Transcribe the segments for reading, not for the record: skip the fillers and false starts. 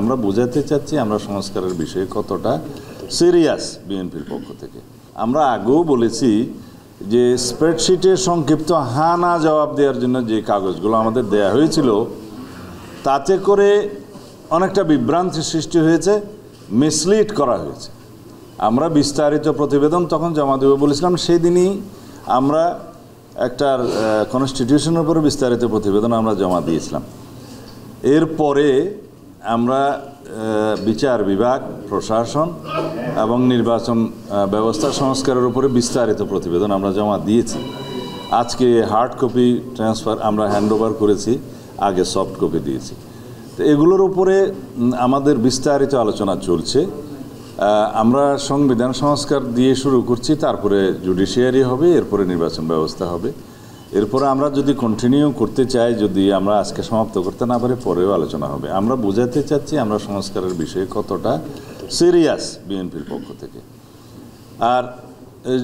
আমরা বোঝাতে চাচ্ছি আমরা সংস্কারের বিষয়ে কতটা সিরিয়াস বিএনপির পক্ষ থেকে। আমরা আগেও বলেছি যে স্প্রেডশিটের সংক্ষিপ্ত হ্যাঁ না জবাব দেওয়ার জন্য যে কাগজগুলো আমাদের দেয়া হয়েছিল তাতে করে অনেকটা বিভ্রান্তি সৃষ্টি হয়েছে, মিসলিড করা হয়েছে। আমরা বিস্তারিত প্রতিবেদন তখন জমা দেব বলেছিলাম, সেই দিনই আমরা একটা কনস্টিটিউশনের উপরে বিস্তারিত প্রতিবেদন আমরা জমা দিয়েছিলাম। এরপরে আমরা বিচার বিভাগ, প্রশাসন এবং নির্বাচন ব্যবস্থা সংস্কারের উপরে বিস্তারিত প্রতিবেদন আমরা জমা দিয়েছি। আজকে হার্ড কপি ট্রান্সফার আমরা হ্যান্ডওভার করেছি, আগে সফট কপি দিয়েছি। তো এগুলোর উপরে আমাদের বিস্তারিত আলোচনা চলছে। আমরা সংবিধান সংস্কার দিয়ে শুরু করছি, তারপরে জুডিশিয়ারি হবে, এরপরে নির্বাচন ব্যবস্থা হবে। এরপরে আমরা যদি কন্টিনিউ করতে চাই, যদি আমরা আজকে সমাপ্ত করতে না পারি, পরেও আলোচনা হবে। আমরা বোঝাতে চাচ্ছি আমরা সংস্কারের বিষয়ে কতটা সিরিয়াস বিএনপির পক্ষ থেকে। আর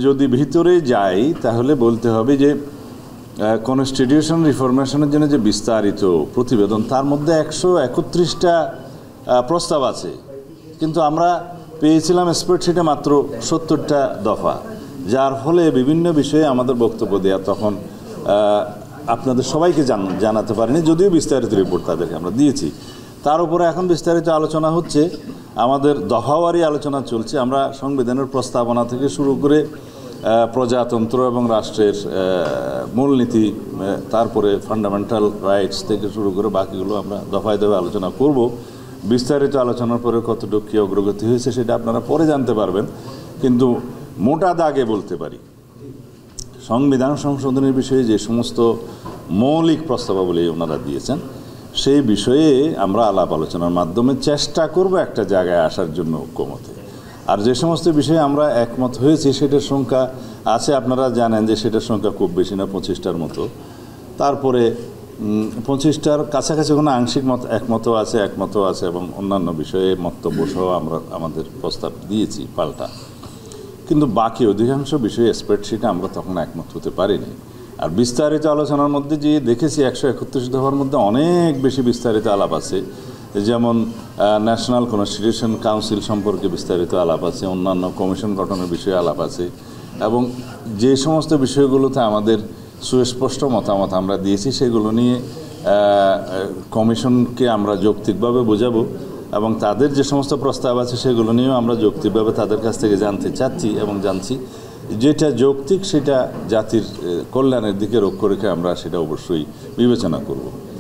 যদি ভিতরে যাই তাহলে বলতে হবে যে কনস্টিটিউশন রিফরমেশনের জন্য যে বিস্তারিত প্রতিবেদন, তার মধ্যে 131টা প্রস্তাব আছে, কিন্তু আমরা পেয়েছিলাম স্প্রেডশিটে মাত্র 70টা দফা, যার ফলে বিভিন্ন বিষয়ে আমাদের বক্তব্য দেওয়া তখন আপনাদের সবাইকে জানাতে পারিনি, যদিও বিস্তারিত রিপোর্ট তাদেরকে আমরা দিয়েছি। তার উপরে এখন বিস্তারিত আলোচনা হচ্ছে, আমাদের দফাওয়ারি আলোচনা চলছে। আমরা সংবিধানের প্রস্তাবনা থেকে শুরু করে প্রজাতন্ত্র এবং রাষ্ট্রের মূলনীতি, তারপরে ফান্ডামেন্টাল রাইটস থেকে শুরু করে বাকিগুলো আমরা দফায় দফায় আলোচনা করব। বিস্তারিত আলোচনার পরে কতটুকু কী অগ্রগতি হয়েছে সেটা আপনারা পরে জানতে পারবেন, কিন্তু মোটা দাগে বলতে পারি সংবিধান সংশোধনের বিষয়ে যে সমস্ত মৌলিক প্রস্তাবাবলী ওনারা দিয়েছেন সেই বিষয়ে আমরা আলাপ আলোচনার মাধ্যমে চেষ্টা করব একটা জায়গায় আসার জন্য ঐক্যমতে। আর যে সমস্ত বিষয়ে আমরা একমত হয়েছি সেটার সংখ্যা আছে, আপনারা জানেন যে সেটার সংখ্যা খুব বেশি না, 25টার মতো। তারপরে 25টার কাছাকাছি কোনো আংশিক একমতও আছে এবং অন্যান্য বিষয়ে মন্তব্য সহ আমরা আমাদের প্রস্তাব দিয়েছি পাল্টা। কিন্তু বাকি অধিকাংশ বিষয়ে স্প্রেডশিটে আমরা তখন একমত হতে পারিনি। আর বিস্তারিত আলোচনার মধ্যে যে দেখেছি 131 দফার মধ্যে অনেক বেশি বিস্তারিত আলাপ আছে, যেমন ন্যাশনাল কনস্টিটিউশন কাউন্সিল সম্পর্কে বিস্তারিত আলাপ আছে, অন্যান্য কমিশন গঠনের বিষয়ে আলাপ আছে, এবং যে সমস্ত বিষয়গুলোতে আমাদের সুস্পষ্ট মতামত আমরা দিয়েছি সেগুলো নিয়ে কমিশনকে আমরা যৌক্তিকভাবে বোঝাবো, এবং তাদের যে সমস্ত প্রস্তাব আছে সেগুলো নিয়েও আমরা যৌক্তিকভাবে তাদের কাছ থেকে জানতে চাচ্ছি এবং জানছি। যেটা যৌক্তিক সেটা জাতির কল্যাণের দিকে লক্ষ্য রেখে আমরা সেটা অবশ্যই বিবেচনা করব।